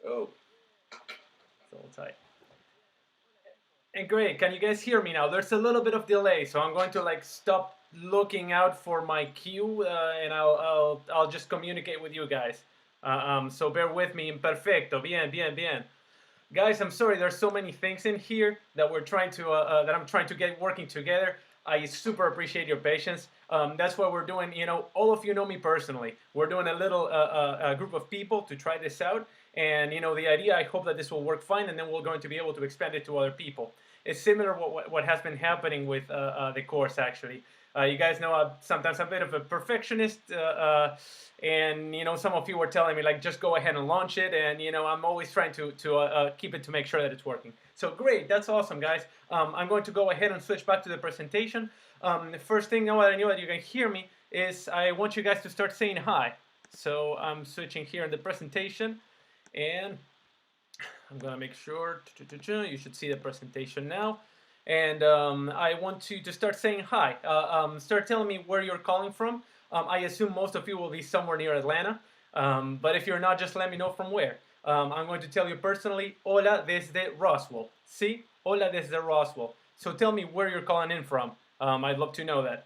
Oh, it's all tight. And great, can you guys hear me now? There's a little bit of delay, so I'm going to like stop looking out for my cue, and I'll just communicate with you guys. So bear with me. Perfecto, bien, bien, bien. Guys, I'm sorry. There's so many things in here that we're trying to that I'm trying to get working together. I super appreciate your patience. That's what we're doing. You know, all of you know me personally. We're doing a little group of people to try this out, and you know, the idea. I hope that this will work fine, and then we're going to be able to expand it to other people. It's similar what has been happening with the course actually. You guys know sometimes I'm a bit of a perfectionist, and you know some of you were telling me like just go ahead and launch it, and you know I'm always trying to keep it to make sure that it's working. So great, that's awesome, guys. I'm going to go ahead and switch back to the presentation. The first thing now that I know that you can hear me is I want you guys to start saying hi. So I'm switching here in the presentation, and I'm gonna make sure you should see the presentation now. And I want you to start saying hi. Start telling me where you're calling from. I assume most of you will be somewhere near Atlanta, but if you're not, just let me know from where. I'm going to tell you personally, hola desde Roswell. See? Hola desde Roswell. So tell me where you're calling in from. I'd love to know that.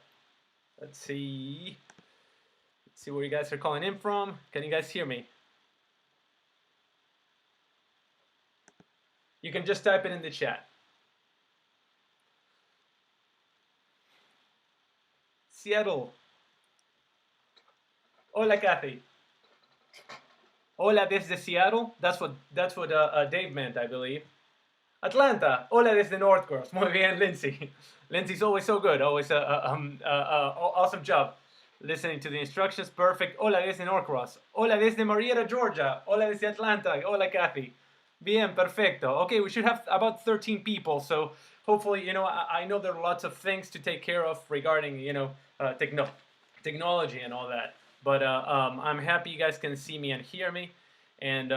Let's see. Let's see where you guys are calling in from. Can you guys hear me? You can just type it in the chat. Seattle. Hola, Kathy. Hola desde Seattle. That's what Dave meant, I believe. Atlanta. Hola desde North Cross. Muy bien, Lindsay. Lindsay's always so good. Always awesome job listening to the instructions. Perfect. Hola desde North Cross. Hola desde Marietta, Georgia. Hola desde Atlanta. Hola, Kathy. Bien, perfecto. Okay, we should have about 13 people. So hopefully, you know, I know there are lots of things to take care of regarding, you know, technology and all that. But I'm happy you guys can see me and hear me, and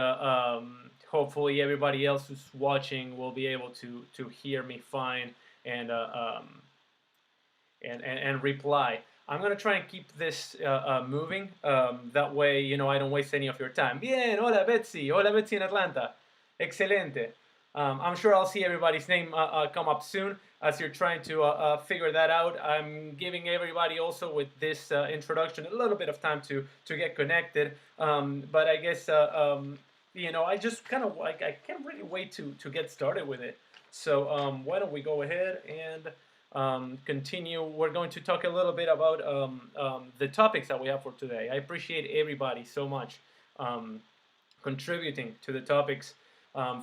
hopefully everybody else who's watching will be able to hear me fine and and reply. I'm gonna try and keep this moving. That way, you know, I don't waste any of your time. Bien, hola Betsy, hola Betsy in Atlanta. Excelente. I'm sure I'll see everybody's name come up soon as you're trying to figure that out. I'm giving everybody also with this introduction a little bit of time to get connected. But I guess you know I just kind of like I can't really wait to get started with it. So why don't we go ahead and continue. We're going to talk a little bit about the topics that we have for today. I appreciate everybody so much contributing to the topics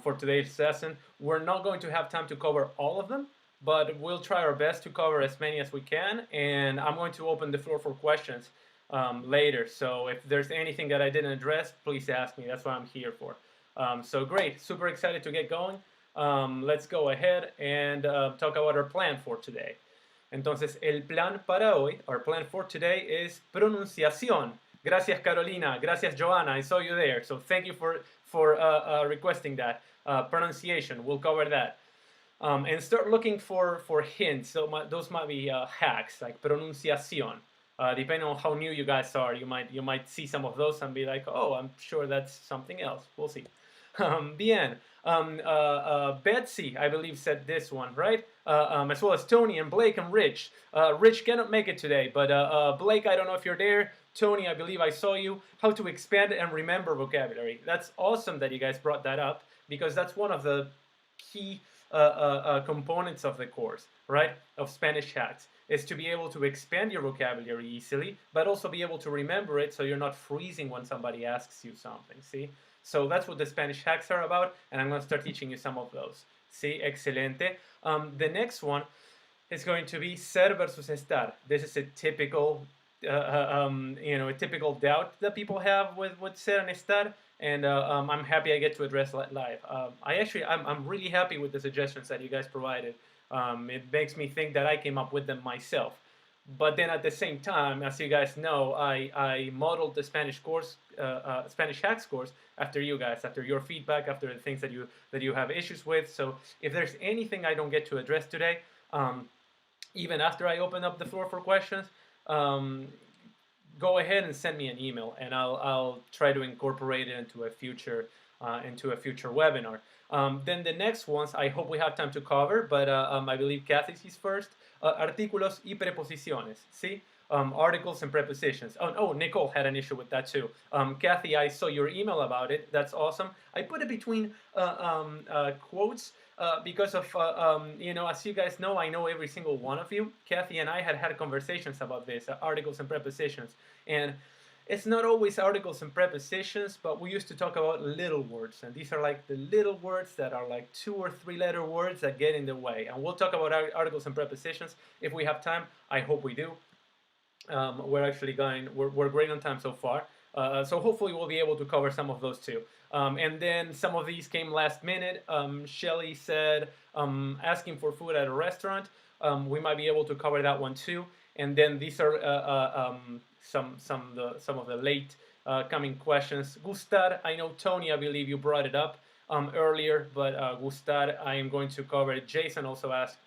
for today's session. We're not going to have time to cover all of them, but we'll try our best to cover as many as we can. And I'm going to open the floor for questions later. So if there's anything that I didn't address, please ask me. That's what I'm here for. So great, super excited to get going. Let's go ahead and talk about our plan for today. Entonces, el plan para hoy, our plan for today is pronunciación. Gracias, Carolina. Gracias, Joanna. I saw you there. So thank you for requesting that. Pronunciation, we'll cover that. And start looking for hints. So those might be hacks, like pronunciación. Depending on how new you guys are, you might see some of those and be like, oh, I'm sure that's something else. We'll see. Bien. Betsy, I believe, said this one, right? As well as Tony and Blake and Rich. Rich cannot make it today, but Blake, I don't know if you're there. Tony, I believe I saw you. How to expand and remember vocabulary. That's awesome that you guys brought that up, because that's one of the key components of the course, right? Of Spanish Hacks, is to be able to expand your vocabulary easily, but also be able to remember it so you're not freezing when somebody asks you something, see? So that's what the Spanish hacks are about, and I'm going to start teaching you some of those. See, excelente. The next one is going to be ser versus estar. This is a typical, you know, a typical doubt that people have with ser and estar, and I'm happy I get to address that live. I'm really happy with the suggestions that you guys provided. It makes me think that I came up with them myself. But then at the same time, as you guys know, I modeled the Spanish course, Spanish Hacks course, after you guys, after your feedback, after the things that you have issues with. So if there's anything I don't get to address today, even after I open up the floor for questions, go ahead and send me an email, and I'll try to incorporate it into a future into a future webinar. Then the next ones, I hope we have time to cover, but I believe Kathy's first. Artículos y preposiciones, ¿sí? Articles and prepositions. Oh, Nicole had an issue with that too. Kathy, I saw your email about it. That's awesome. I put it between quotes because of, as you guys know, I know every single one of you. Kathy and I had conversations about this, articles and prepositions. And it's not always articles and prepositions, but we used to talk about little words. And these are like the little words that are like 2 or 3 letter words that get in the way. And we'll talk about articles and prepositions if we have time. I hope we do. We're great on time so far. So hopefully we'll be able to cover some of those too. And then some of these came last minute. Shelly said asking for food at a restaurant. We might be able to cover that one too. And then these are some of the late coming questions. Gustar, I know Tony, I believe you brought it up earlier, but Gustar, I am going to cover it. Jason also asked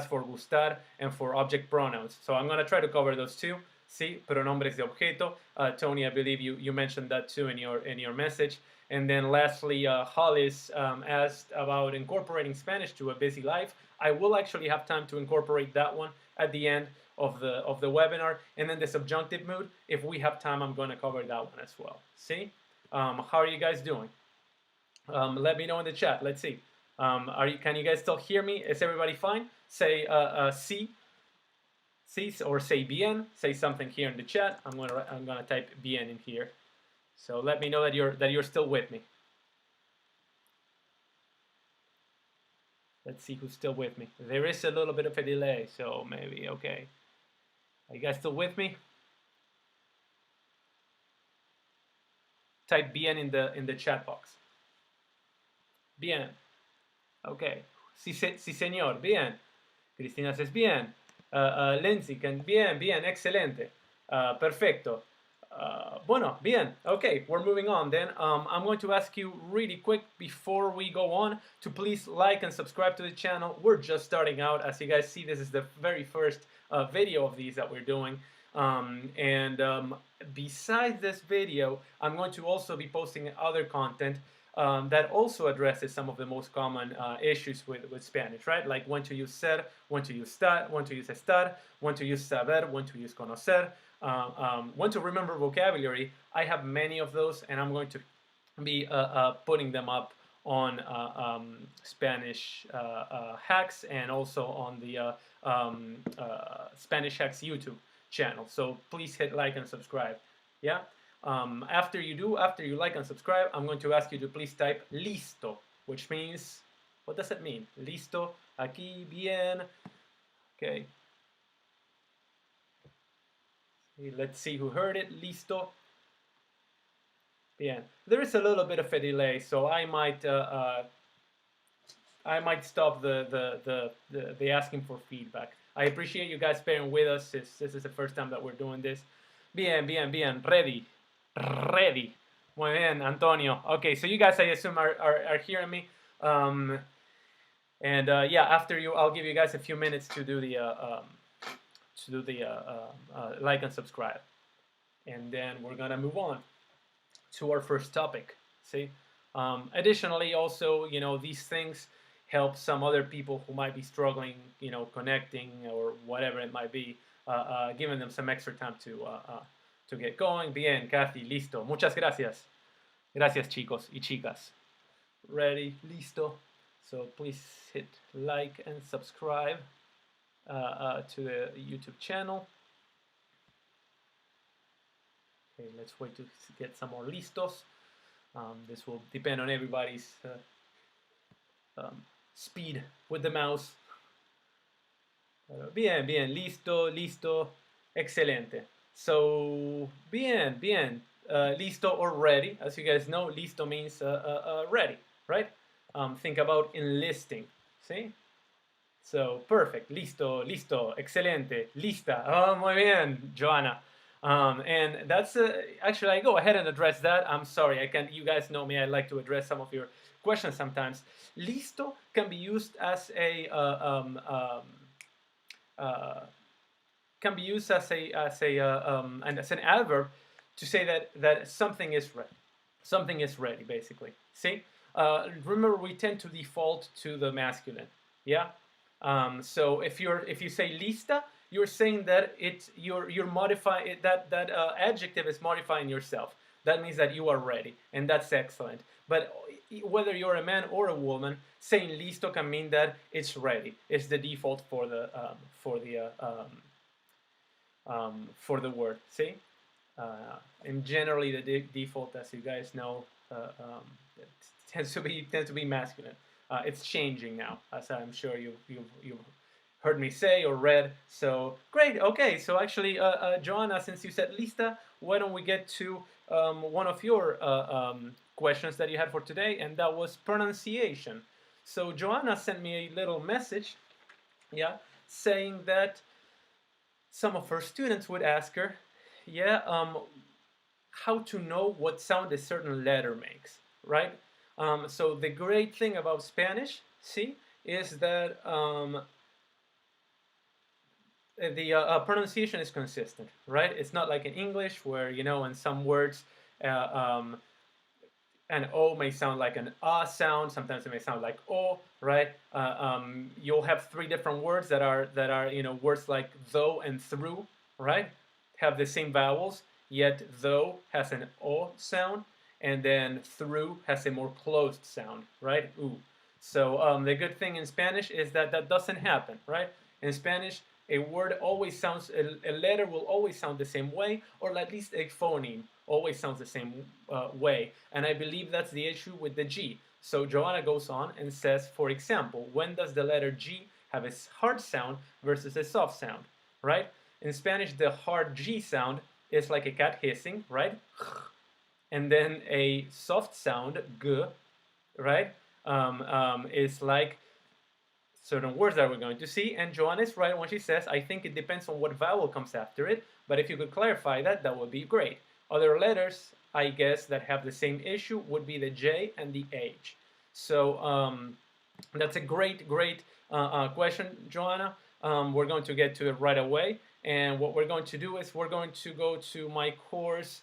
for gustar and for object pronouns. So I'm going to try to cover those two. Sí, pronombres de objeto. Tony, I believe you mentioned that too in your message. And then lastly, Hollis asked about incorporating Spanish to a busy life. I will actually have time to incorporate that one at the end of the webinar. And then the subjunctive mood, if we have time, I'm going to cover that one as well. See? How are you guys doing? Let me know in the chat. Let's see. Can you guys still hear me? Is everybody fine? Say sí, or say bien. Say something here in the chat. I'm gonna type bien in here. So let me know that you're still with me. Let's see who's still with me. There is a little bit of a delay, so maybe okay. Are you guys still with me? Type bien in the chat box. Bien. Okay. Sí, señor. Bien. Cristina says bien. Lindsay can bien, excelente. Perfecto. Bueno, bien. Okay, we're moving on then. I'm going to ask you really quick before we go on to please like and subscribe to the channel. We're just starting out. As you guys see, this is the very first video of these that we're doing. Besides this video, I'm going to also be posting other content that also addresses some of the most common issues with Spanish, right? Like when to use ser, when to use when to use estar, when to use saber, when to use conocer, when to remember vocabulary. I have many of those, and I'm going to be putting them up on Spanish Hacks and also on the Spanish Hacks YouTube channel. So please hit like and subscribe. Yeah. After you like and subscribe, I'm going to ask you to please type listo, which means, what does it mean? Listo, aquí, bien. Okay. Let's see who heard it. Listo. Bien. There is a little bit of a delay, so I might stop the asking for feedback. I appreciate you guys bearing with us. This is the first time that we're doing this. Bien. Ready. Muy bien, Antonio. Okay, so you guys, I assume, are hearing me. Yeah, after I'll give you guys a few minutes to do the like and subscribe, and then we're gonna move on to our first topic. See, additionally, also, these things help some other people who might be struggling, connecting or whatever it might be, giving them some extra time to get going. Bien, Kathy, listo. Muchas gracias. Gracias, chicos y chicas. Ready, listo. So please hit like and subscribe to the YouTube channel. Okay, let's wait to get some more listos. This will depend on everybody's speed with the mouse. Bien, listo, excelente. So, bien, listo or ready. As you guys know, listo means ready, right? Think about enlisting, see? So, perfect, listo, excelente, lista. Oh, muy bien, Joanna. And that's, actually, I go ahead and address that. I'm sorry, you guys know me, I like to address some of your questions sometimes. Listo can be used as an adverb to say that something is ready. Something is ready, basically. See, remember we tend to default to the masculine. Yeah. So if you say lista, you're saying that you're modifying that adjective is modifying yourself. That means that you are ready, and that's excellent. But whether you're a man or a woman, saying listo can mean that it's ready. It's the default for the word. See, and generally the default, as you guys know, it tends to be masculine. It's changing now, as I'm sure you've heard me say or read. So great. Okay. So actually, Joanna, since you said lista, why don't we get to one of your questions that you had for today, and that was pronunciation. So Joanna sent me a little message, yeah, saying that some of her students would ask her, yeah, how to know what sound a certain letter makes, right? So the great thing about Spanish, see, is that the pronunciation is consistent, right? It's not like in English where, in some words, uh, um, an O may sound like an sound. Sometimes it may sound like O, right? You'll have three different words that are words like though and through, right? Have the same vowels, yet though has an O sound, and then through has a more closed sound, right? Ooh. So the good thing in Spanish is that that doesn't happen, right? In Spanish, a word always sounds, a letter will always sound the same way, or at least a phoneme always sounds the same way. And I believe that's the issue with the G. So Joanna goes on and says, for example, when does the letter G have a hard sound versus a soft sound, right? In Spanish, the hard G sound is like a cat hissing, right? And then a soft sound, G, right, is like certain words that we're going to see. And Joanna is right when she says, I think it depends on what vowel comes after it. But if you could clarify that, that would be great. Other letters, I guess, that have the same issue would be the J and the H. So that's a great, great question, Joanna. We're going to get to it right away. And what we're going to do is we're going to go to my course,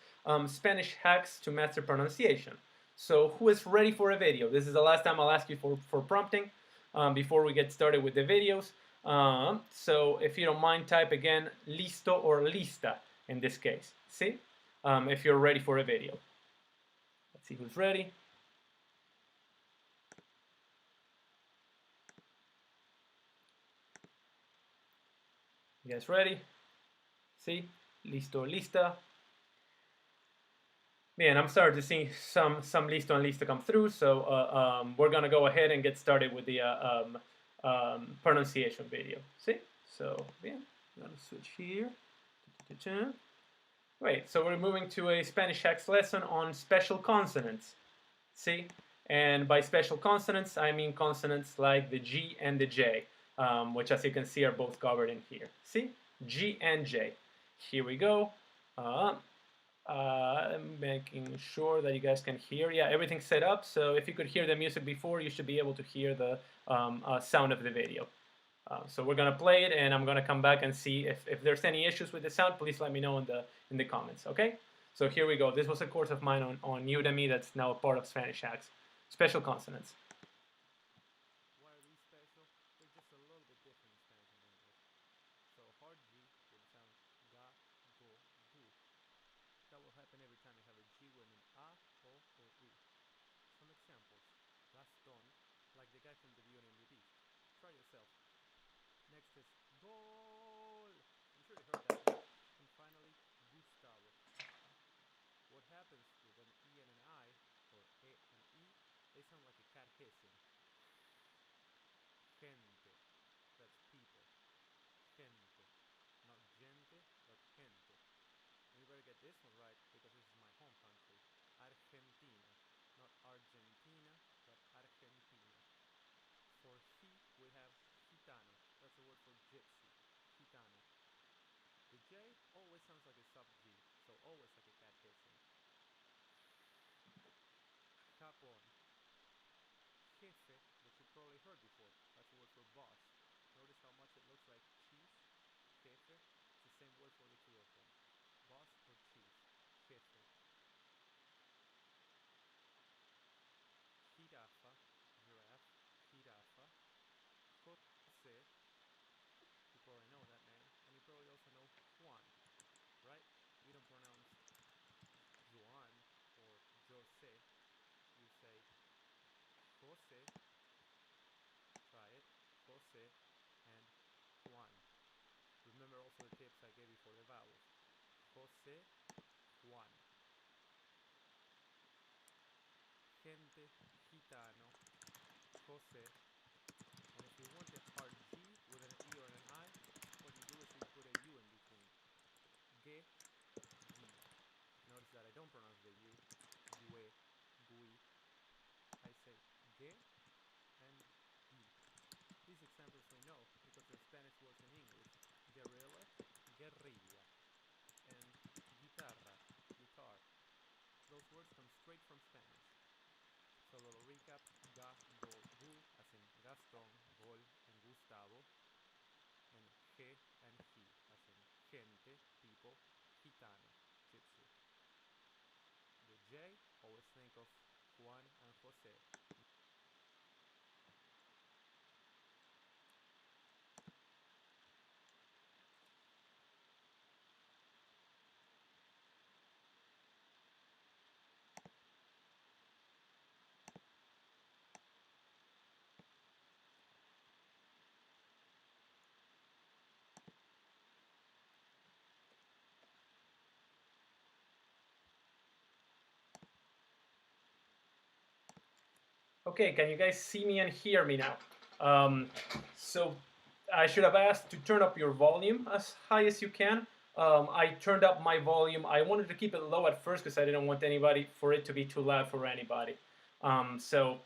Spanish Hacks to Master Pronunciation. So who is ready for a video? This is the last time I'll ask you for prompting before we get started with the videos. So if you don't mind, type again listo or lista in this case. See? If you're ready for a video. Let's see who's ready. You guys ready? See? Listo or lista. Man, I'm starting to see some listo and lista come through, so we're gonna go ahead and get started with the pronunciation video. See? So yeah, I'm gonna switch here. Great. So we're moving to a Spanish Hacks lesson on special consonants. See? And by special consonants, I mean consonants like the G and the J, which as you can see are both covered in here. See? G and J. Here we go. I'm making sure that you guys can hear. Yeah, everything's set up. So if you could hear the music before, you should be able to hear the sound of the video. So we're gonna play it, and I'm gonna come back and see if there's any issues with the sound. Please let me know in the comments. Okay? So here we go. This was a course of mine on Udemy that's now a part of Spanish Hacks. Special consonants. Why are these special? They're just a little bit different in Spanish and English. So hard G would sound ga, go, gu. That will happen every time you have a G with an A, O, or U. Some examples. Gaston, like the guy from the Beauty and the Beast. Try yourself. Next is Gol. I'm sure you heard that. And finally, Gustavo. What happens with an E and an I, or E and E, they sound like a cat hissing. Gente. That's people. Gente. Not gente, but gente. And you better get this one right because this is my home country. Argentina. Not Argentina, but Argentina. For he, we have gitano. That's a word for gypsy. Gitano. The J always sounds like a sub G, so always like a cat hissing. Capon. Jefe, which you probably heard before. That's a word for boss. Notice how much it looks like chief. Jefe. It's the same word for the two of them. Boss or chief. Jefe. José, Juan. Gente, gitano, José. And if you want a hard G with an E or an I, what you do is you put a U in between. Ge, gi. Notice that I don't pronounce the U. Gue, gui. I say ge and gi. These examples we know because they're Spanish words in English. Guerrilla, guerrilla. And guitarra, guitar. Those words come straight from Spanish. So a little recap: ga, go, gu, as in Gaston, Gol, and Gustavo, and ge and he, as in gente, people, gitano, gypsy. The J, always think of Juan and Jose. Okay, can you guys see me and hear me now? So I should have asked to turn up your volume as high as you can. I turned up my volume. I wanted to keep it low at first because I didn't want anybody for it to be too loud for anybody. The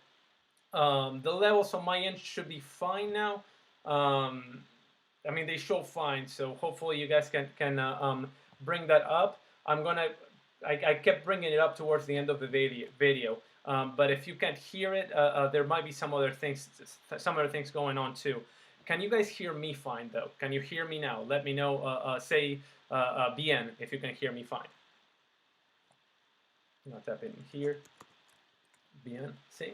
levels on my end should be fine now. I mean, they show fine, so hopefully you guys can bring that up. I kept bringing it up towards the end of the video. But if you can't hear it, there might be some other things going on too. Can you guys hear me fine though? Can you hear me now? Let me know. Say bien if you can hear me fine. I'll tap in here. Bien. See?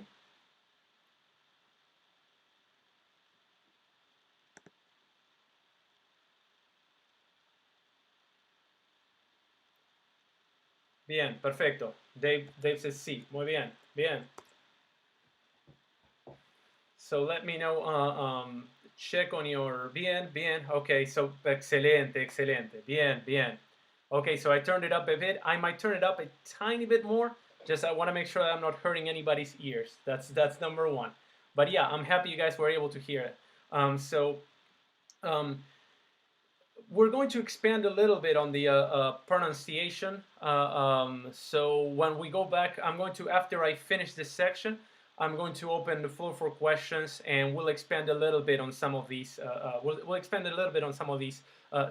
Bien, perfecto. Dave says sí. Muy bien. Bien. So let me know, check on your, bien, bien, okay, so excelente, excelente, bien, bien. Okay, so I turned it up a bit. I might turn it up a tiny bit more, just I want to make sure that I'm not hurting anybody's ears. That's number one. But yeah, I'm happy you guys were able to hear it. We're going to expand a little bit on the pronunciation. So when we go back, I'm going to, after I finish this section, I'm going to open the floor for questions, and we'll expand a little bit on some of these. We'll expand a little bit on some of these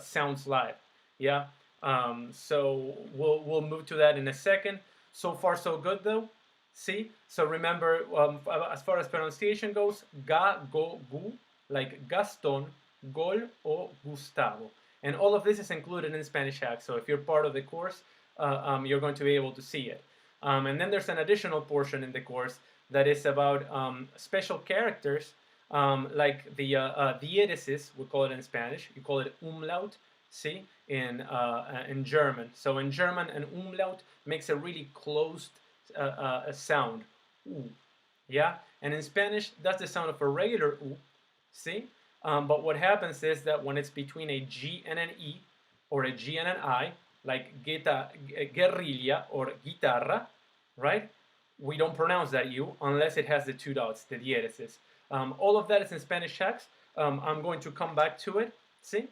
sounds live. Yeah. So we'll move to that in a second. So far, so good though. See. So remember, as far as pronunciation goes, ga, go, gu, like Gaston, Gol, or Gustavo. And all of this is included in Spanish Hack. So if you're part of the course, you're going to be able to see it. And then there's an additional portion in the course that is about special characters, like the diéresis, we call it in Spanish. You call it umlaut, see, in German. So in German, an umlaut makes a really closed sound. Ooh. Yeah? And in Spanish, that's the sound of a regular U, see? But what happens is that when it's between a G and an E, or a G and an I, like guerrilla or guitarra, right? We don't pronounce that U unless it has the two dots, the diéresis. All of that is in Spanish text. I'm going to come back to it, see?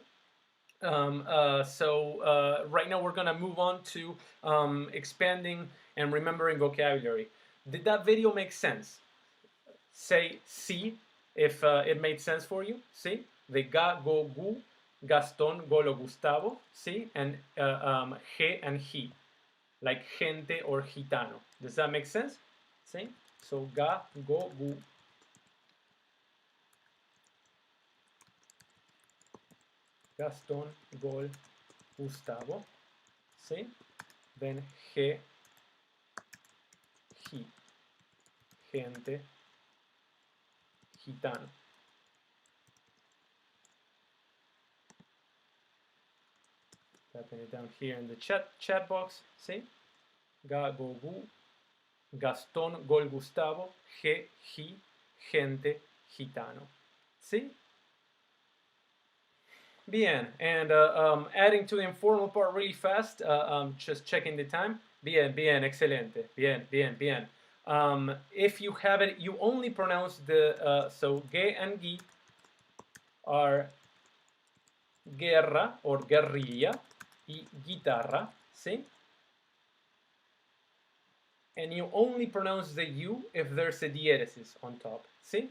Right now we're gonna move on to expanding and remembering vocabulary. Did that video make sense? Say sí if it made sense for you. See, the ga, go, gu, Gaston, Golo, Gustavo. See, and he and he, like gente or gitano. Does that make sense? See, so ga, go, gu. Gaston, Gol, Gustavo. See, then he, gente, gitano. Typing it down here in the chat box. See, ga, go, gu, Gaston, Gol, Gustavo, he, gente, gitano. See? Bien. And adding to the informal part really fast, just checking the time. Bien, bien, excelente. Bien, bien, bien. If you have it, you only pronounce the, so ge and gi are guerra or guerrilla y guitarra, see? And you only pronounce the U if there's a diathesis on top, see?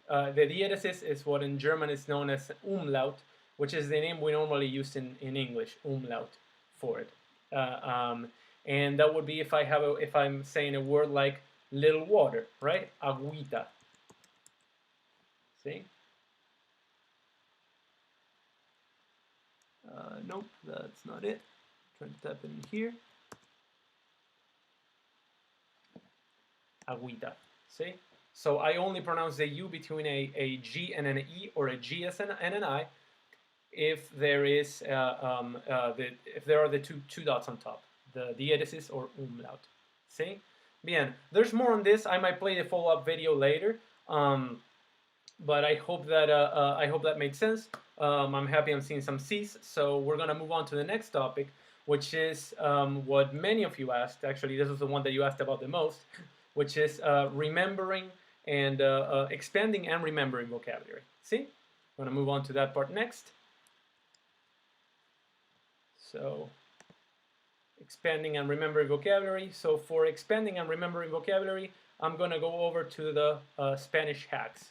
The diathesis is what in German is known as umlaut, which is the name we normally use in English, umlaut, for it. Uh, um, and that would be if if I'm saying a word like little water, right? Agüita. See? Nope, that's not it. Trying to type it in here. Agüita. See? So I only pronounce the U between a G and an E, or a G and an I, if there is if there are the two dots on top, the diathesis or umlaut. See? Bien. There's more on this. I might play the follow-up video later. But I hope that made sense. I'm happy I'm seeing some C's. So we're gonna move on to the next topic, which is what many of you asked. Actually, this is the one that you asked about the most, which is remembering and expanding and remembering vocabulary. See, I'm gonna move on to that part next. So expanding and remembering vocabulary. So for expanding and remembering vocabulary, I'm gonna go over to the Spanish hacks.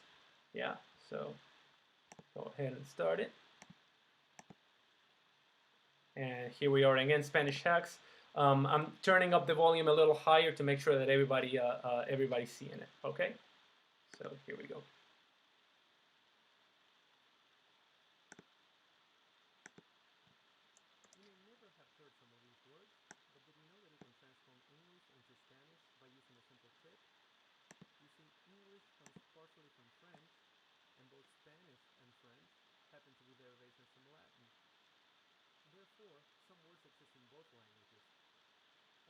Yeah. So go ahead and start it. And here we are again, Spanish hacks. I'm turning up the volume a little higher to make sure that everybody's seeing it. Okay, so here we go. You may never have heard some of these words, but did you know that you can transform English into Spanish by using a simple trick? You see, English comes partially from French, and both Spanish and French happen to be derivations from Latin. Therefore, some words exist in both languages,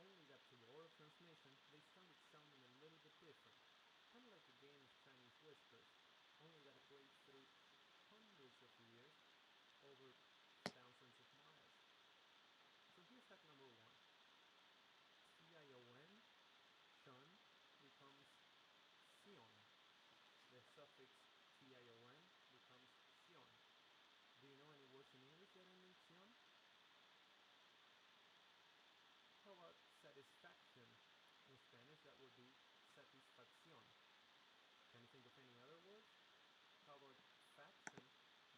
only that to the oral transmission, they started sounding a little bit different. Kind of like a game of Chinese whispers, only that it plays through hundreds of years over thousands of miles. So here's hack number one. Tion, shun, becomes sion. The suffix tion becomes sion. Do you know any words in English that end in sion? How about satisfaction? In Spanish, that would be satisfacción. Can you think of any other words? How about faction?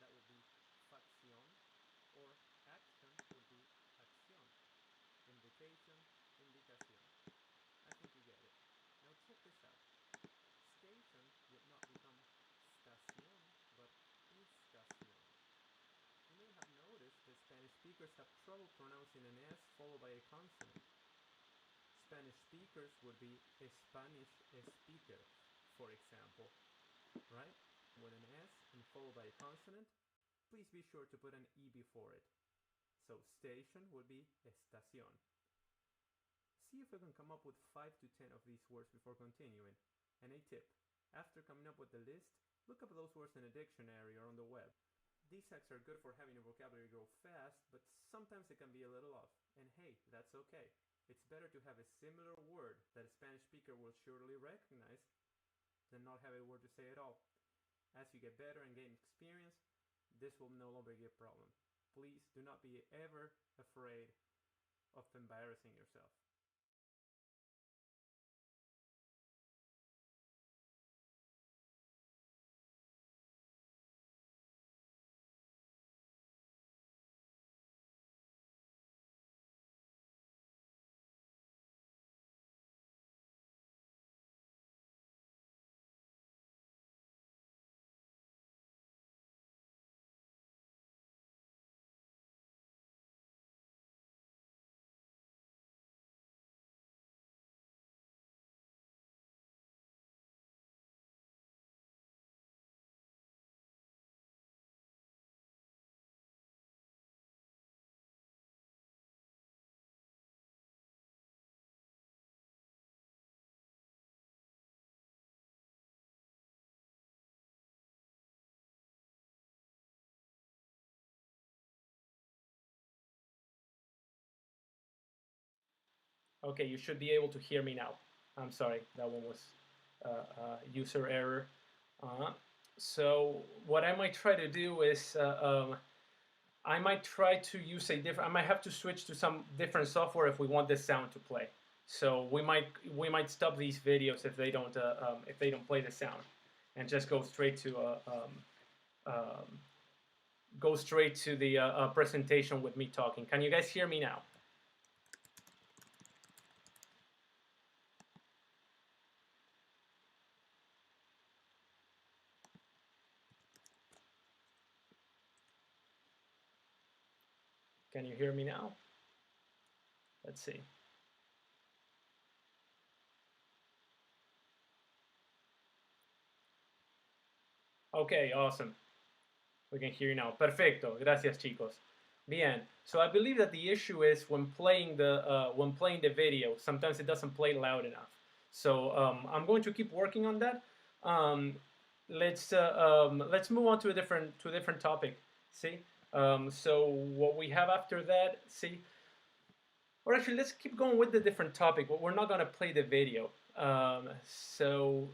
That would be facción. Or action would be acción. Invitation, invitación. I think you get it. Now check this out. Station would not become stación, but estación. You may have noticed that Spanish speakers have trouble pronouncing an S followed by a consonant. Spanish speakers would be Spanish speaker, for example, right? With an S and followed by a consonant, please be sure to put an E before it. So station would be estación. See if you can come up with 5 to 10 of these words before continuing. And a tip, after coming up with the list, look up those words in a dictionary or on the web. These hacks are good for having your vocabulary grow fast, but sometimes it can be a little off. And hey, that's okay. It's better to have a similar word that a Spanish speaker will surely recognize than not have a word to say at all. As you get better and gain experience, this will no longer be a problem. Please do not be ever afraid of embarrassing yourself. Okay, you should be able to hear me now. I'm sorry, that one was user error. Uh, so what I might try to do is I might try to use a different. I might have to switch to some different software if we want this sound to play. So we might stop these videos if they don't play the sound, and just go straight to the presentation with me talking. Can you guys hear me now? Can you hear me now? Let's see. Okay, awesome. We can hear you now. Perfecto. Gracias, chicos. Bien. So I believe that the issue is when playing the video, sometimes it doesn't play loud enough. So I'm going to keep working on that. Um, let's move on to a different topic. See. So what we have after that. See. Or actually, let's keep going with the different topic. But we're not going to play the video. So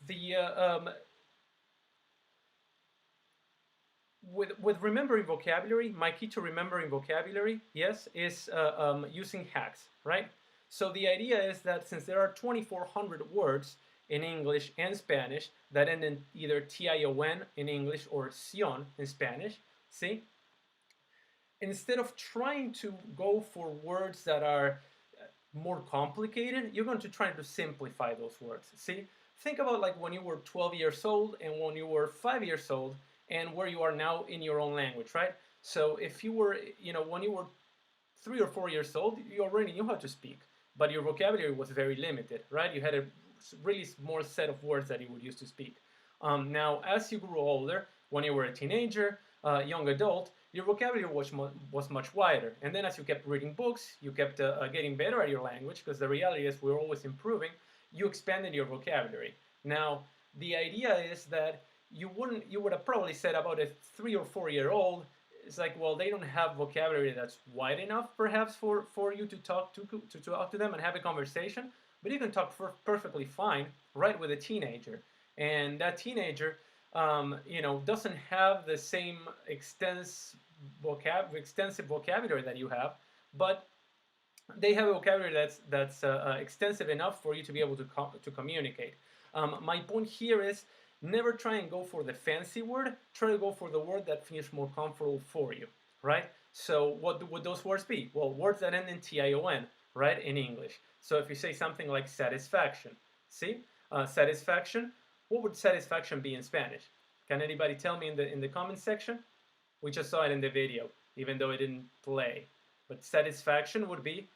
the with remembering vocabulary, my key to remembering vocabulary, yes, is using hacks, right? So the idea is that since there are 2,400 words in English and Spanish that end in either tion in English or sion in Spanish, see, instead of trying to go for words that are more complicated, you're going to try to simplify those words. See, think about like when you were 12 years old and when you were 5 years old and where you are now in your own language, right? So if you were, when you were 3 or 4 years old, you already knew how to speak, but your vocabulary was very limited, right? You had a really small set of words that you would use to speak. Now, as you grew older, when you were a teenager, young adult, your vocabulary was much wider. And then as you kept reading books, you kept getting better at your language, because the reality is we're always improving, you expanded your vocabulary. Now, the idea is that you would have probably said about a 3 or 4 year old, it's like, well, they don't have vocabulary that's wide enough perhaps for you to talk to them and have a conversation, but you can talk perfectly fine right with a teenager. And that teenager doesn't have the same extensive vocabulary that you have, but they have a vocabulary that's extensive enough for you to be able to communicate. My point here is never try and go for the fancy word. Try to go for the word that feels more comfortable for you, right? So what would those words be? Well, words that end in tion, right, in English. So if you say something like satisfaction, see, satisfaction. What would satisfaction be in Spanish? Can anybody tell me in the comment section? We just saw it in the video, even though it didn't play. But satisfaction would be,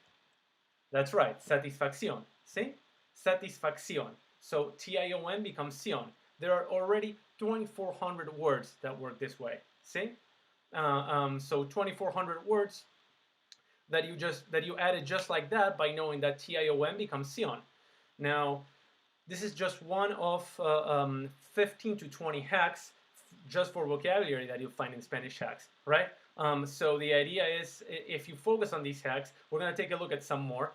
that's right, satisfacción. See? Satisfacción. So tion becomes sion. There are already 2,400 words that work this way. See? So 2,400 words that you added just like that by knowing that tion becomes sion. Now, this is just one of 15 to 20 hacks just for vocabulary that you'll find in Spanish hacks, right? So the idea is, if you focus on these hacks, we're going to take a look at some more.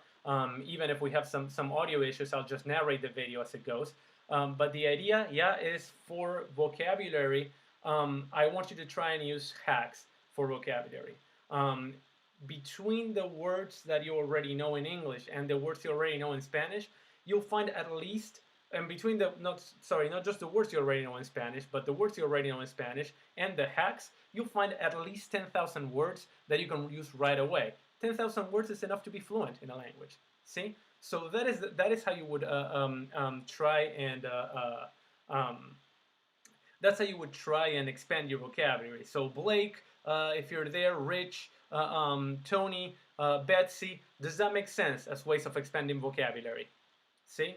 Even if we have some audio issues, I'll just narrate the video as it goes. But the idea, yeah, is for vocabulary, I want you to try and use hacks for vocabulary. Between the words that you already know in English and the words you already know in Spanish, you'll find at least, and between not just the words you already know in Spanish, but the words you already know in Spanish and the hacks, you'll find at least 10,000 words that you can use right away. 10,000 words is enough to be fluent in a language. See? So that is how you would try and that's how you would try and expand your vocabulary. So Blake, if you're there, Rich, Tony, Betsy, does that make sense as ways of expanding vocabulary? See?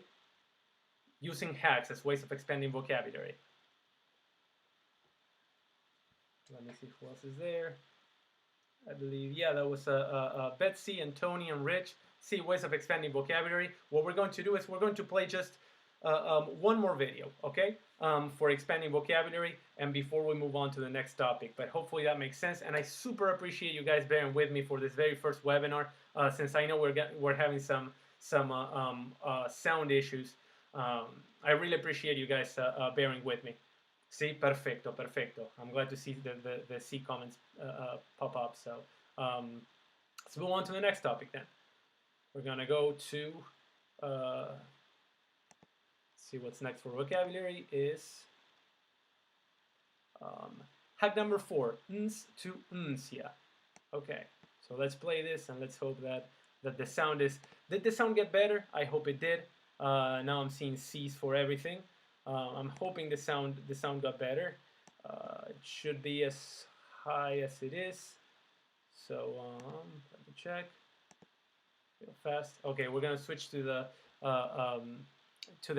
Using hacks as ways of expanding vocabulary. Let me see who else is there. I believe, yeah, that was Betsy and Tony and Rich. See, ways of expanding vocabulary. What we're going to do is we're going to play just one more video, okay, for expanding vocabulary, and before we move on to the next topic. But hopefully that makes sense, and I super appreciate you guys bearing with me for this very first webinar, since I know we're having some some sound issues. I really appreciate you guys bearing with me. Sí, perfecto, perfecto. I'm glad to see the C comments pop up. So let's move on to the next topic then. We're gonna go to see what's next for vocabulary is hack number 4, ns to nsia. Okay, so let's play this and let's hope that the sound is. Did the sound get better? I hope it did. Now I'm seeing C's for everything. I'm hoping the sound got better. It should be as high as it is. So let me check. Real fast. Okay, we're gonna switch to the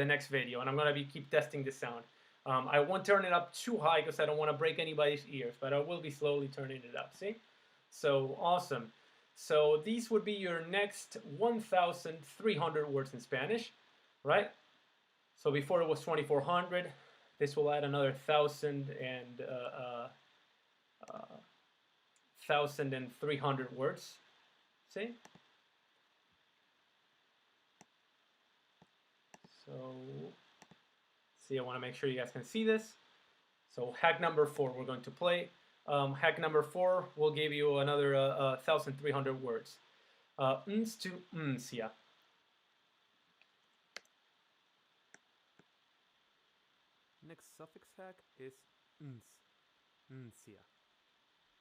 next video, and I'm gonna keep testing the sound. I won't turn it up too high because I don't want to break anybody's ears, but I will be slowly turning it up. See? So awesome. So these would be your next 1,300 words in Spanish, right? So before it was 2,400. This will add another 1,300 words. See? So, see, I want to make sure you guys can see this. So hack number 4 we're going to play. Hack number 4 will give you another 1,300 words. Ns to nsia. Next suffix hack is ns, nsia.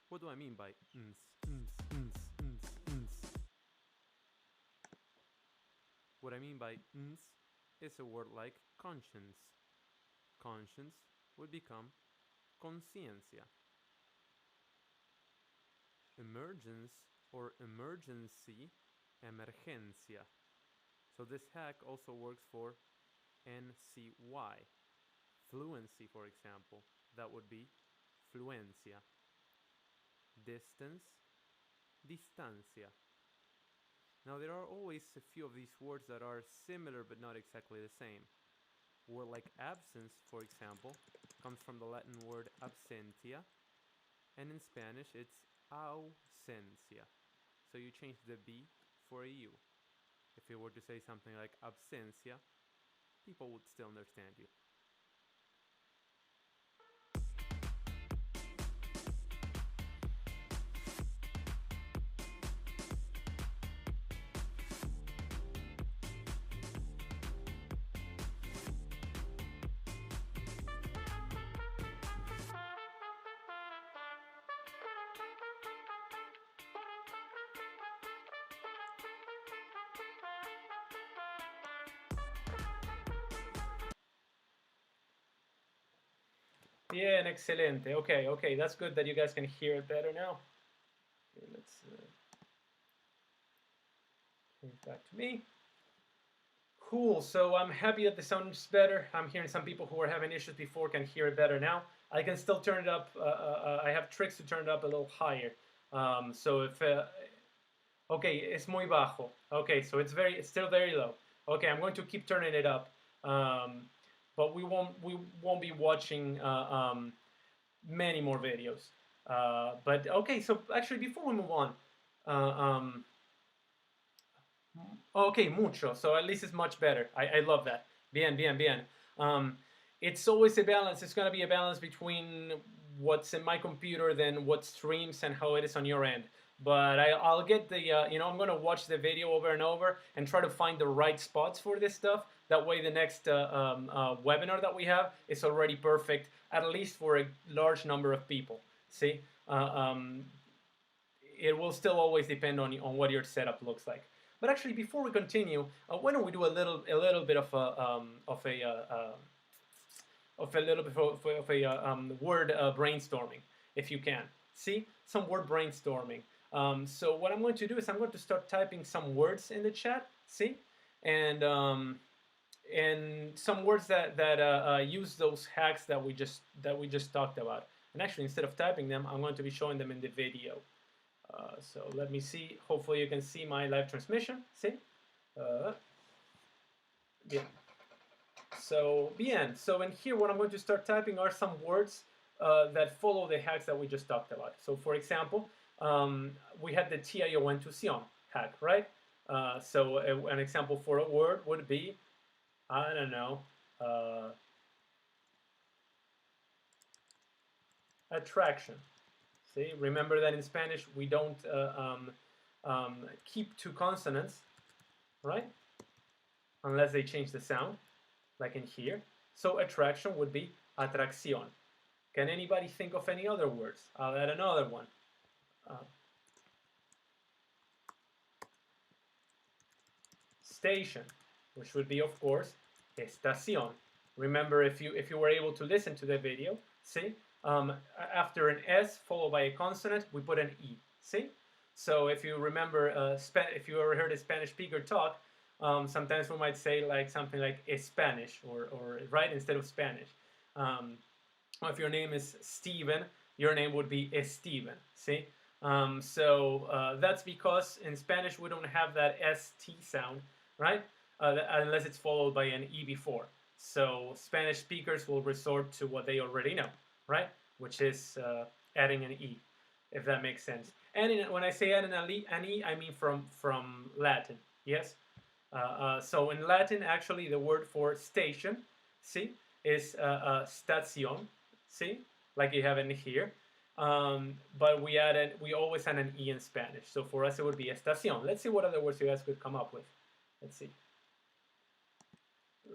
What do I mean by ns, ns, ns, ns, ns? What I mean by ns is a word like conscience. Conscience would become conciencia. Emergence or emergency, emergencia. So this hack also works for NCY. Fluency, for example, that would be fluencia. Distance, distancia. Now there are always a few of these words that are similar but not exactly the same. A word like absence, for example, comes from the Latin word absentia, and in Spanish it's ausencia. So you change the B for a U. If you were to say something like absencia, people would still understand you. Bien, excelente. Okay, okay, that's good that you guys can hear it better now. Okay, let's bring it back to me. Cool, so I'm happy that the sound's better. I'm hearing some people who were having issues before can hear it better now. I can still turn it up. I have tricks to turn it up a little higher. So if okay, it's muy bajo. Okay, so it's still very low. Okay, I'm going to keep turning it up, but we won't be watching many more videos. But okay, so actually before we move on, okay, mucho. So at least it's much better. I love that. Bien, bien, bien. It's always a balance. It's gonna be a balance between what's in my computer, then what streams, and how it is on your end. But I'll get the, I'm gonna watch the video over and over and try to find the right spots for this stuff. That way the next webinar that we have is already perfect, at least for a large number of people. See? It will still always depend on what your setup looks like. But actually, before we continue, why don't we do a little bit of a word brainstorming, if you can. See, some word brainstorming. So what I'm going to do is I'm going to start typing some words in the chat. See, and some words that use those hacks that we just talked about. And actually, instead of typing them, I'm going to be showing them in the video. So let me see. Hopefully you can see my live transmission. See? Bien. So, bien. So in here, what I'm going to start typing are some words that follow the hacks that we just talked about. So for example, we had the Tiontuición hack, right? So an example for a word would be, I don't know, attraction. See, remember that in Spanish we don't keep two consonants, right? Unless they change the sound, like in here. So attraction would be atracción. Can anybody think of any other words? I'll add another one. Uh, Station, which would be, of course, estación. Remember, if you were able to listen to the video, see, after an S followed by a consonant, we put an E. See, so if you remember, if you ever heard a Spanish speaker talk, sometimes we might say like something like Spanish or right instead of Spanish. If your name is Steven, your name would be Esteban. See, that's because in Spanish we don't have that ST sound, right? Unless it's followed by an E before. So Spanish speakers will resort to what they already know, right? Which is adding an E, if that makes sense. And when I say adding an E, I mean from Latin, yes? So in Latin, actually, the word for station, see, is stación, see, like you have in here. But we always add an E in Spanish. So for us, it would be estación. Let's see what other words you guys could come up with. Let's see.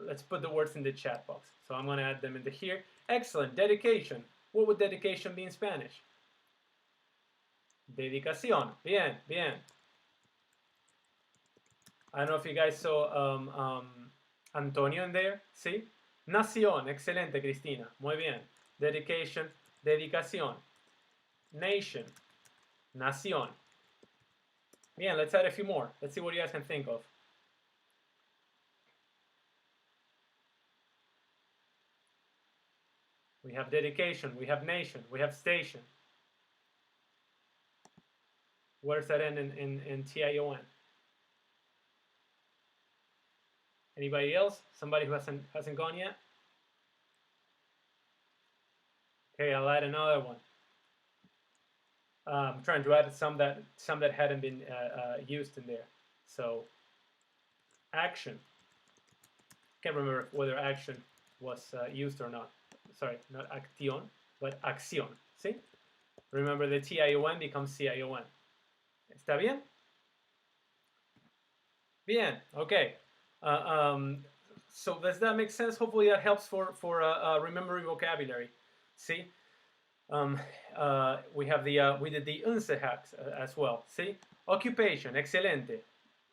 Let's put the words in the chat box. So I'm going to add them into here. Excellent. Dedication. What would dedication be in Spanish? Dedicación. Bien, bien. I don't know if you guys saw Antonio in there. ¿Sí? Nación. Excelente, Cristina. Muy bien. Dedication. Dedicación. Nation. Nación. Bien, let's add a few more. Let's see what you guys can think of. We have dedication, we have nation, we have station. Where's that end in TION? Anybody else? Somebody who hasn't gone yet? Okay, I'll add another one. I'm trying to add some that hadn't been used in there. So, action. Can't remember whether action was used or not. Sorry, not acción, but acción. See? Remember the TION becomes CION. ¿Está bien? Bien, okay. So does that make sense? Hopefully that helps for remembering vocabulary. See? We have we did the unce hacks as well. See? Occupation, excelente.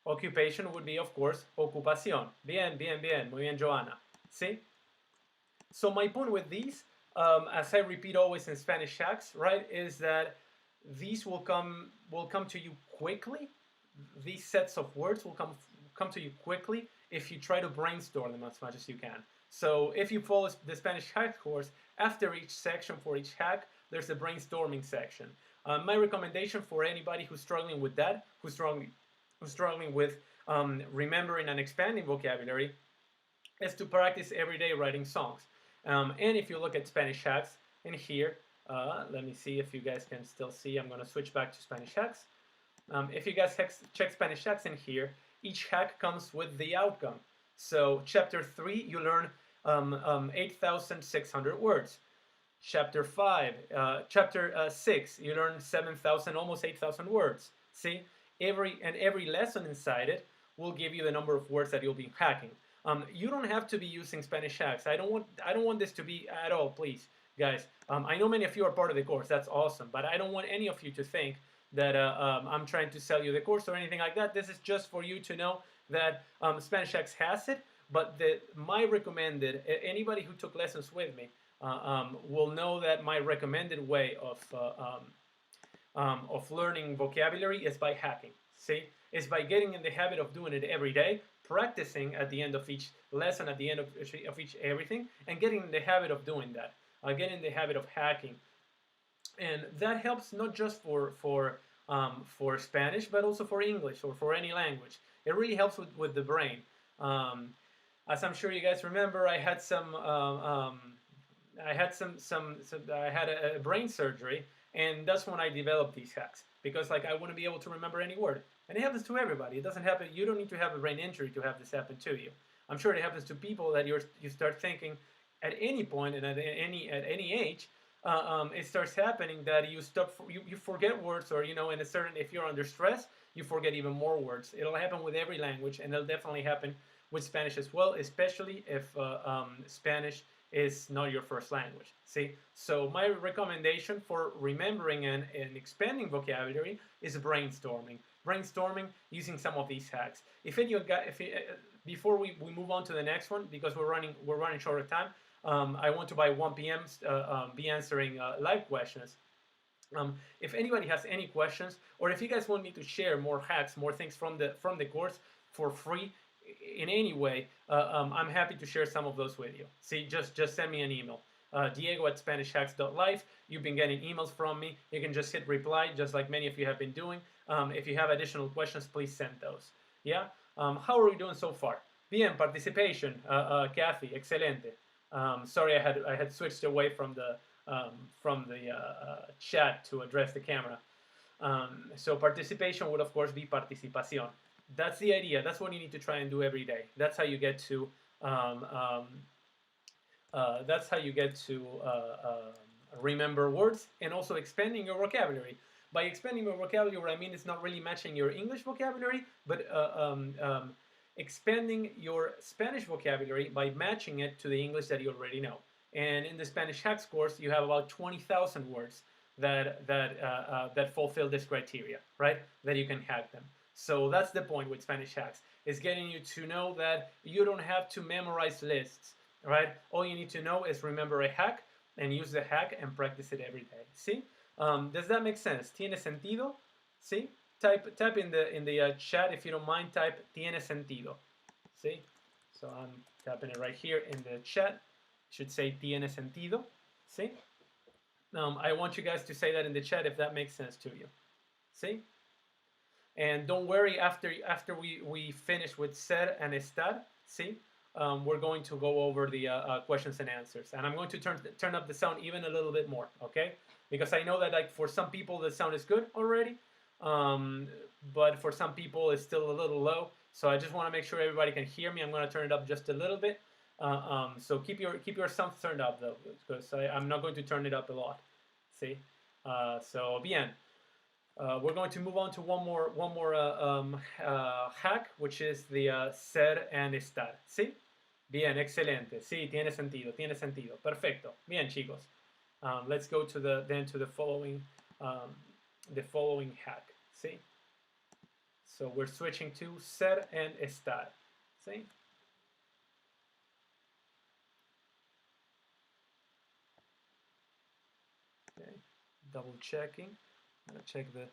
Occupation would be, of course, ocupación. Bien, bien, bien. Muy bien, Joanna. See? So my point with these, as I repeat always in Spanish hacks, right, is that these will come to you quickly. These sets of words will come to you quickly if you try to brainstorm them as much as you can. So if you follow the Spanish hack course, after each section for each hack, there's a brainstorming section. My recommendation for anybody who's struggling with that, who's struggling with remembering and expanding vocabulary, is to practice every day writing songs. And if you look at Spanish hacks in here, let me see if you guys can still see. I'm going to switch back to Spanish hacks. If you guys check Spanish hacks in here, each hack comes with the outcome. So chapter 3, you learn 8,600 words. Chapter 6, you learn 7,000, almost 8,000 words. See, every lesson inside it will give you the number of words that you'll be hacking. You don't have to be using Spanish hacks. I don't want this to be at all, please, guys. I know many of you are part of the course. That's awesome, but I don't want any of you to think that I'm trying to sell you the course or anything like that. This is just for you to know that Spanish hacks has it. But my recommended, anybody who took lessons with me will know that my recommended way of learning vocabulary is by hacking. See, is by getting in the habit of doing it every day, practicing at the end of each lesson, at the end of each everything, and getting in the habit of doing that. Getting in the habit of hacking, and that helps not just for Spanish, but also for English or for any language. It really helps with the brain. As I'm sure you guys remember, I had a brain surgery, and that's when I developed these hacks, because like I wouldn't be able to remember any word. And it happens to everybody. It doesn't happen. You don't need to have a brain injury to have this happen to you. I'm sure it happens to people that you start thinking at any point and at any age. It starts happening that you forget words, or in a certain, if you're under stress, you forget even more words. It'll happen with every language, and it'll definitely happen with Spanish as well, especially if Spanish is not your first language. See, so my recommendation for remembering and expanding vocabulary is brainstorming using some of these hacks. If any got if Before we move on to the next one, because we're running short of time, I want to by 1 p.m. Be answering live questions. If anybody has any questions, or if you guys want me to share more hacks, more things from the course for free in any way, I'm happy to share some of those with you. See, just send me an email. Diego at SpanishHacks.life. You've been getting emails from me. You can just hit reply, just like many of you have been doing. If you have additional questions, please send those. Yeah. How are we doing so far? Bien, participation. Kathy, excelente. Sorry, I had switched away from the chat to address the camera. So participation would of course be participación. That's the idea. That's what you need to try and do every day. That's how you get to um, um, remember words, and also expanding your vocabulary. By expanding your vocabulary, what I mean is not really matching your English vocabulary, but expanding your Spanish vocabulary by matching it to the English that you already know. And in the Spanish Hacks course, you have about 20,000 words that fulfill this criteria, right? That you can hack them. So that's the point with Spanish Hacks, is getting you to know that you don't have to memorize lists, right? All you need to know is remember a hack and use the hack and practice it every day. See? Does that make sense? ¿Tiene sentido? See? Type in the chat, if you don't mind. Type "tiene sentido." See? So I'm tapping it right here in the chat. It should say "tiene sentido." See? I want you guys to say that in the chat if that makes sense to you. See? And don't worry, after we finish with ser and estar, see, we're going to go over the questions and answers, and I'm going to turn up the sound even a little bit more, okay? Because I know that, like, for some people the sound is good already, but for some people it's still a little low. So I just want to make sure everybody can hear me. I'm going to turn it up just a little bit. So keep your sound turned up though, because I'm not going to turn it up a lot. See, so bien. We're going to move on to one more hack, which is the ser and estar. ¿Sí? Bien, excelente. Sí, tiene sentido, tiene sentido. Perfecto. Bien, chicos. Let's go to the following hack. ¿Sí? So we're switching to ser and estar. ¿Sí? Okay. Double checking. I'm gonna check the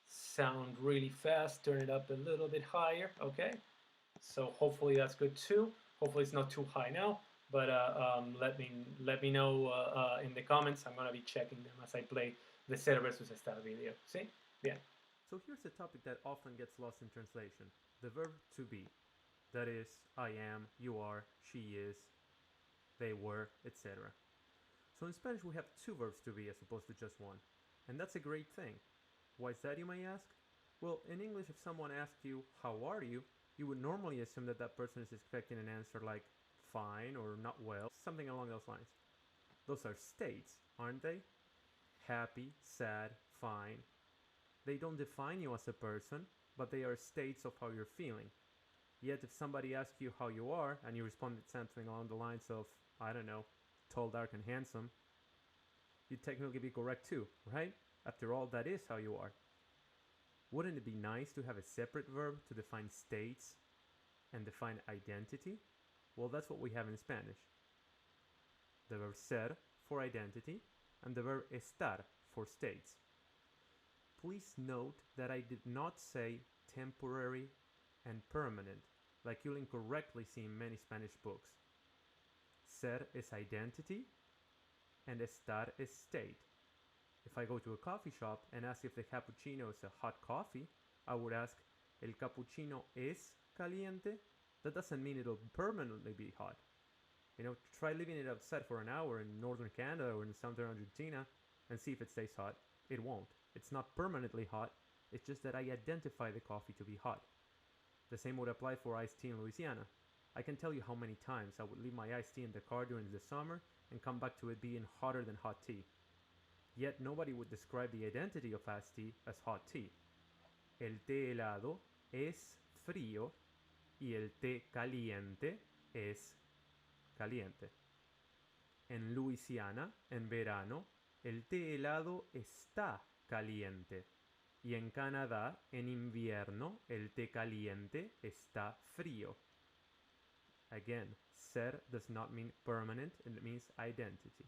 sound really fast, turn it up a little bit higher. Okay, so hopefully that's good too. Hopefully it's not too high now, but let me know in the comments. I'm gonna be checking them as I play the ser versus estar video. See? Yeah. So here's a topic that often gets lost in translation: the verb to be. That is, I am, you are, she is, they were, etc. So in Spanish we have two verbs to be as opposed to just one. And that's a great thing. Why is that, you may ask? Well, in English, if someone asked you, how are you, you would normally assume that that person is expecting an answer like fine or not well, something along those lines. Those are states, aren't they? Happy, sad, fine. They don't define you as a person, but they are states of how you're feeling. Yet if somebody asks you how you are and you respond with something along the lines of, I don't know, tall, dark, and handsome, you'd technically be correct too, right? After all, that is how you are. Wouldn't it be nice to have a separate verb to define states and define identity? Well, that's what we have in Spanish. The verb ser for identity and the verb estar for states. Please note that I did not say temporary and permanent, like you'll incorrectly see in many Spanish books. Ser is identity and estar is state. If I go to a coffee shop and ask if the cappuccino is a hot coffee, I would ask, ¿El cappuccino es caliente? That doesn't mean it'll permanently be hot. Try leaving it outside for an hour in northern Canada or in southern Argentina and see if it stays hot. It won't. It's not permanently hot. It's just that I identify the coffee to be hot. The same would apply for iced tea in Louisiana. I can tell you how many times I would leave my iced tea in the car during the summer and come back to it being hotter than hot tea. Yet nobody would describe the identity of iced tea as hot tea. El té helado es frío y el té caliente es caliente. En Luisiana, en verano, el té helado está caliente. Y en Canadá, en invierno, el té caliente está frío. Again, ser does not mean permanent, it means identity.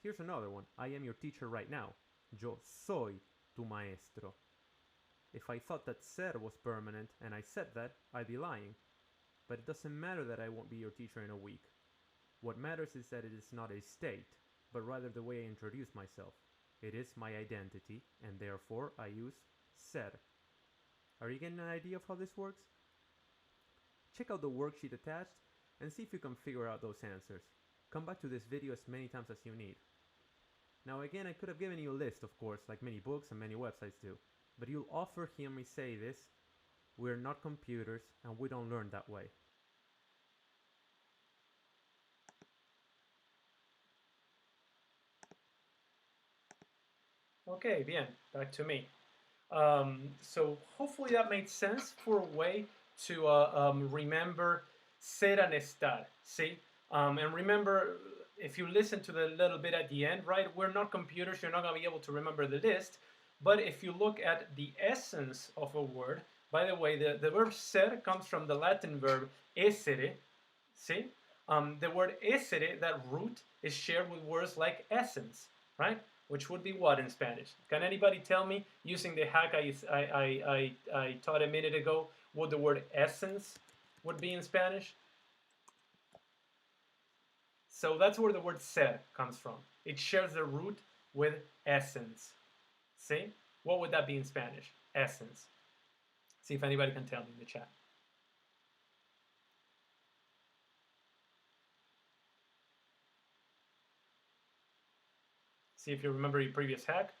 Here's another one. I am your teacher right now. Yo soy tu maestro. If I thought that ser was permanent and I said that, I'd be lying. But it doesn't matter that I won't be your teacher in a week. What matters is that it is not a state, but rather the way I introduce myself. It is my identity, and therefore I use ser. Are you getting an idea of how this works? Check out the worksheet attached and see if you can figure out those answers. Come back to this video as many times as you need. Now again, I could have given you a list, of course, like many books and many websites do, but you'll often hear me say this: we're not computers and we don't learn that way. Okay, bien, back to me. So hopefully that made sense for a way to remember ser and estar, see? And remember, if you listen to the little bit at the end, right, we're not computers, you're not going to be able to remember the list, but if you look at the essence of a word, by the way, the verb ser comes from the Latin verb essere, see? The word essere, that root, is shared with words like essence, right? Which would be what in Spanish? Can anybody tell me, using the hack I taught a minute ago, what the word essence would be in Spanish? So that's where the word ser comes from. It shares the root with essence. See? What would that be in Spanish? Essence. See if anybody can tell me in the chat. See if you remember your previous hack.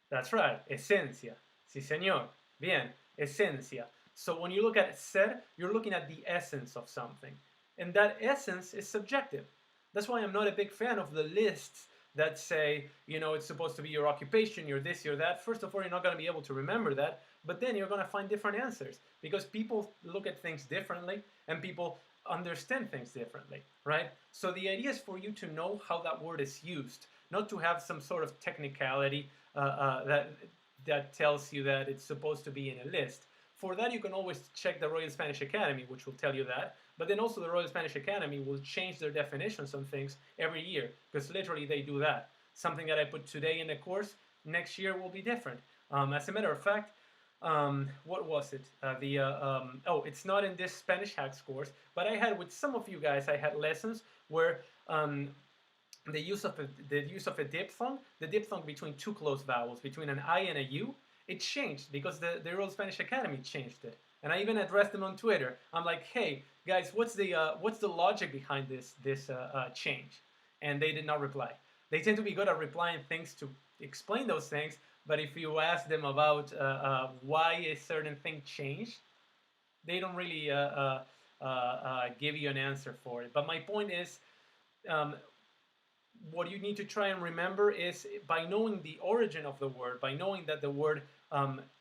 That's right, esencia. Sí, señor. Bien, esencia. So when you look at ser, you're looking at the essence of something. And that essence is subjective. That's why I'm not a big fan of the lists that say, you know, it's supposed to be your occupation, you're this, you're that. First of all, you're not going to be able to remember that, but then you're going to find different answers because people look at things differently and people understand things differently, right? So the idea is for you to know how that word is used, not to have some sort of technicality that tells you that it's supposed to be in a list. For that, you can always check the Royal Spanish Academy, which will tell you that. But then also the Royal Spanish Academy will change their definitions on things every year, because literally they do that. Something that I put today in the course, next year will be different. As a matter of fact, what was it? It's not in this Spanish hacks course, but I had with some of you guys, I had lessons where the use of a diphthong, the diphthong between two closed vowels, between an I and a U, it changed because the Royal Spanish Academy changed it. And I even addressed them on Twitter. I'm like, hey guys, what's the logic behind this change? And they did not reply. They tend to be good at replying things to explain those things, but if you ask them about why a certain thing changed, they don't really give you an answer for it. But my point is, what you need to try and remember is, by knowing the origin of the word, by knowing that the word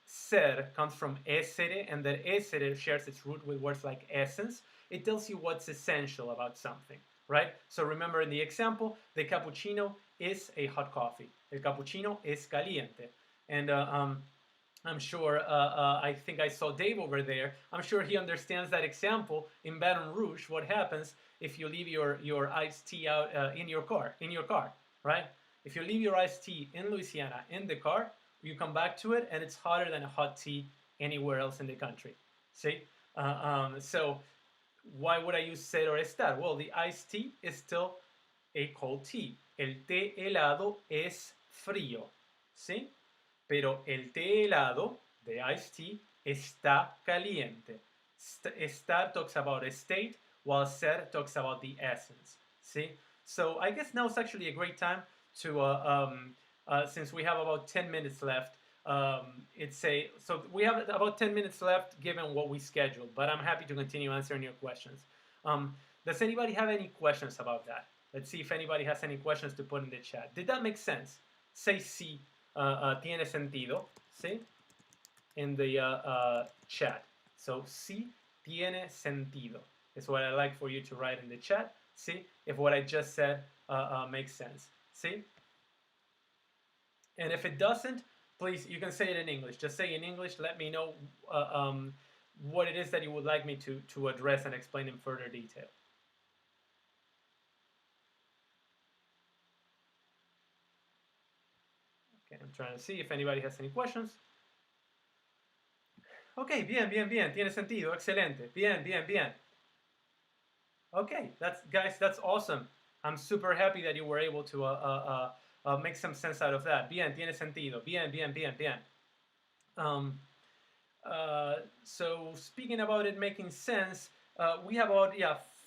ser comes from essere, and that essere shares its root with words like essence, it tells you what's essential about something, right? So remember in the example, the cappuccino is a hot coffee. El cappuccino es caliente. And I'm sure, I think I saw Dave over there. I'm sure he understands that example. In Baton Rouge, what happens if you leave your iced tea out in your car, right? If you leave your iced tea in Louisiana in the car, you come back to it and it's hotter than a hot tea anywhere else in the country. See? So why would I use ser or estar? Well, the iced tea is still a cold tea. El té helado es frío. ¿Sí? Pero el té helado, the iced tea, está caliente. Estar talks about a state, while ser talks about the essence. See? So I guess now is actually a great time to, since we have about 10 minutes left, so we have about 10 minutes left given what we scheduled, but I'm happy to continue answering your questions. Um, does anybody have any questions about that? Let's see if anybody has any questions to put in the chat. Did that make sense? Say sí, tiene sentido, ¿sí? In the chat. So sí tiene sentido is what I like for you to write in the chat. See if what I just said makes sense. See? And if it doesn't, please, you can say it in English. Just say in English. Let me know what it is that you would like me to address and explain in further detail. Okay, I'm trying to see if anybody has any questions. Ok, bien, bien, bien. Tiene sentido. Excelente. Bien, bien, bien. Okay, that's awesome. I'm super happy that you were able to make some sense out of that. Bien, tiene sentido. Bien, bien, bien, bien. Um, so speaking about it making sense, we have about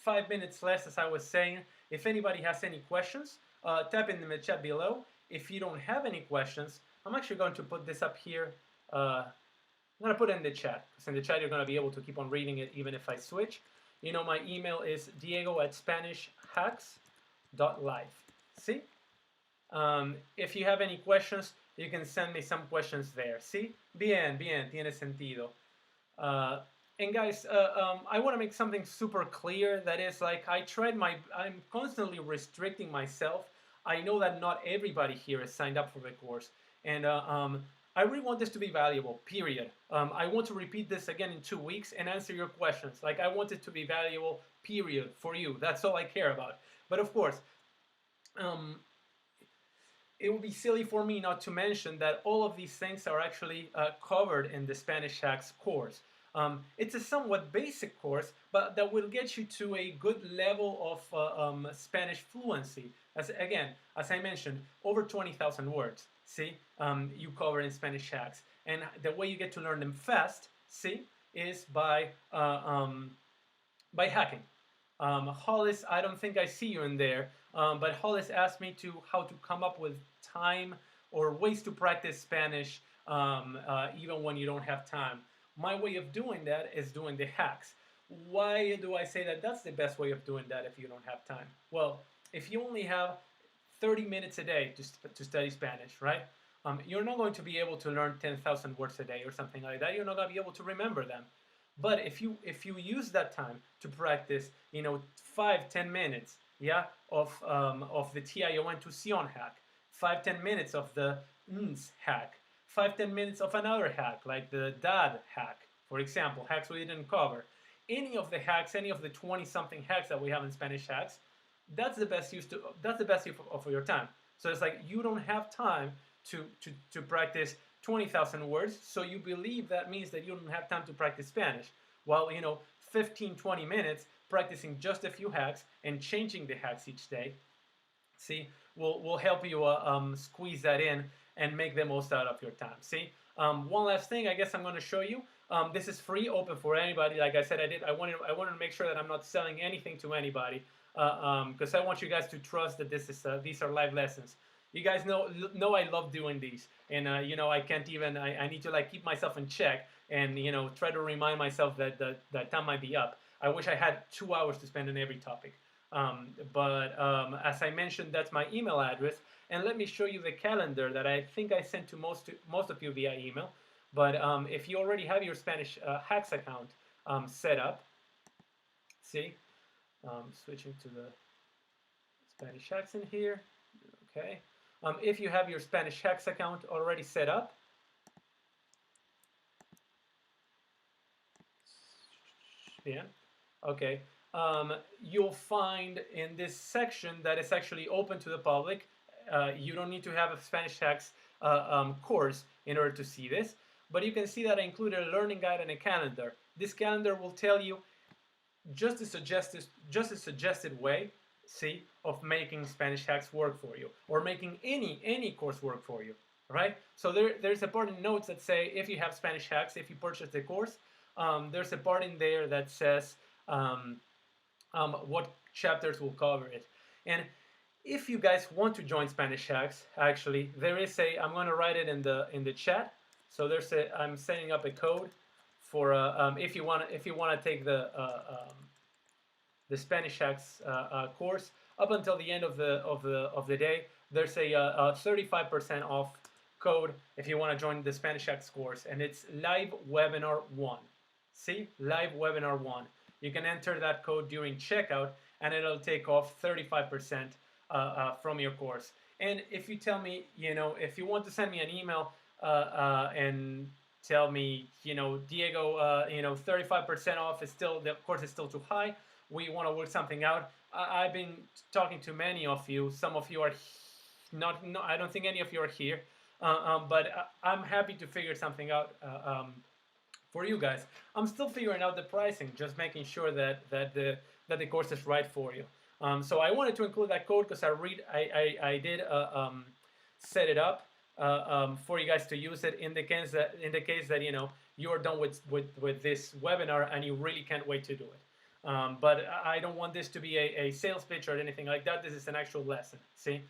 5 minutes left, as I was saying. If anybody has any questions, type in the chat below. If you don't have any questions, I'm actually going to put this up here. I'm going to put it in the chat, because in the chat you're going to be able to keep on reading it even if I switch. You know, my email is diego@spanishhacks.life. See? If you have any questions, you can send me some questions there. See? Bien, bien, tiene sentido. And guys, I want to make something super clear. That is, like, I'm constantly restricting myself. I know that not everybody here is signed up for the course. And I really want this to be valuable, period. I want to repeat this again in 2 weeks and answer your questions. Like, I want it to be valuable, period, for you. That's all I care about. But of course, it would be silly for me not to mention that all of these things are actually covered in the Spanish Hacks course. It's a somewhat basic course, but that will get you to a good level of Spanish fluency. As I mentioned, over 20,000 words. See, you cover in Spanish Hacks, and the way you get to learn them fast, see, is by hacking. Hollis, I don't think I see you in there, but Hollis asked me how to come up with time or ways to practice Spanish even when you don't have time. My way of doing that is doing the hacks. Why do I say that that's the best way of doing that if you don't have time? Well, if you only have 30 minutes a day to study Spanish, right? You're not going to be able to learn 10,000 words a day or something like that. You're not going to be able to remember them. But if you use that time to practice, 5-10 minutes, of the Tion hack, 5-10 minutes of the ns hack, 5-10 minutes of another hack like the dad hack, for example, hacks we didn't cover. Any of the hacks, any of the 20-something hacks that we have in Spanish Hacks, that's the best use of your time. So it's like you don't have time to practice 20,000 words, so you believe that means that you don't have time to practice Spanish. While 15-20 minutes practicing just a few hacks and changing the hacks each day, see, will help you squeeze that in and make the most out of your time. See, one last thing I guess I'm going to show you. This is free, open for anybody. Like I said, I wanted to make sure that I'm not selling anything to anybody, because I want you guys to trust that these are live lessons. You guys know I love doing these, and I can't even. I need to like keep myself in check and try to remind myself that that time might be up. I wish I had 2 hours to spend on every topic. But as I mentioned, that's my email address. And let me show you the calendar that I think I sent to most of you via email. But if you already have your Spanish Hacks account set up, see, switching to the Spanish Hacks in here. Okay. If you have your Spanish Hacks account already set up, yeah, okay, you'll find in this section that it's actually open to the public. You don't need to have a Spanish Hacks course in order to see this, but you can see that I included a learning guide and a calendar. This calendar will tell you just a suggested way, see, of making Spanish Hacks work for you, or making any course work for you, right? So there's a part in notes that say if you have Spanish Hacks, if you purchase the course, there's a part in there that says what chapters will cover it. And If you guys want to join Spanish Hacks, actually, there is a. I'm going to write it in the chat. So there's a. I'm setting up a code for if you want to take the Spanish Hacks course up until the end of the day. There's a 35% off code if you want to join the Spanish Hacks course, and it's Live Webinar One. See, Live Webinar One. You can enter that code during checkout, and it'll take off 35% from your course. And if you tell me, if you want to send me an email and tell me, Diego, 35% off is still, the course is still too high. We want to work something out. I've been talking to many of you. Some of you are not, no, I don't think any of you are here. But I'm happy to figure something out for you guys. I'm still figuring out the pricing, just making sure that the course is right for you. So I wanted to include that code because I did set it up for you guys to use it in the case that you are done with this webinar and you really can't wait to do it. But I don't want this to be a sales pitch or anything like that. This is an actual lesson. See,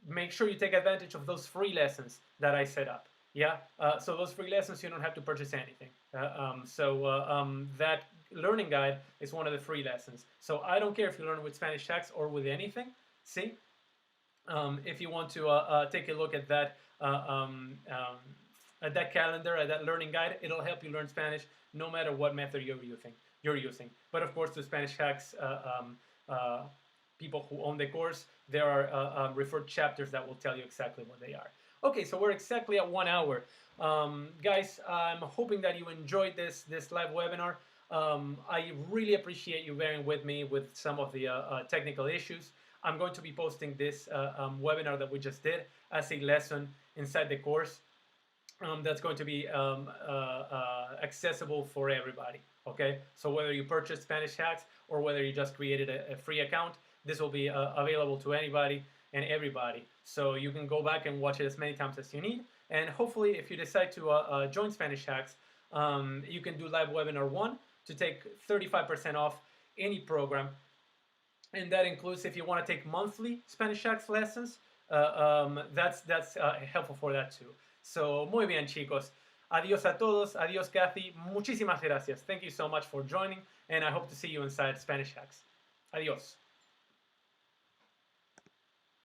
make sure you take advantage of those free lessons that I set up. Yeah, so those free lessons, you don't have to purchase anything. That learning guide is one of the free lessons. So I don't care if you learn with Spanish Hacks or with anything. See, if you want to take a look at that calendar, at that learning guide, it'll help you learn Spanish no matter what method you're using. But of course, the Spanish Hacks people who own the course, there are referred chapters that will tell you exactly what they are. Okay, so we're exactly at 1 hour. Guys, I'm hoping that you enjoyed this live webinar. I really appreciate you bearing with me with some of the technical issues. I'm going to be posting this webinar that we just did as a lesson inside the course. That's going to be accessible for everybody. Okay, so whether you purchased Spanish Hacks or whether you just created a free account, this will be available to anybody and everybody. So you can go back and watch it as many times as you need. And hopefully, if you decide to join Spanish Hacks, you can do Live Webinar 1 to take 35% off any program. And that includes if you want to take monthly Spanish Hacks lessons, that's helpful for that too. So, muy bien, chicos. Adiós a todos. Adiós, Kathy. Muchísimas gracias. Thank you so much for joining, and I hope to see you inside Spanish Hacks. Adiós.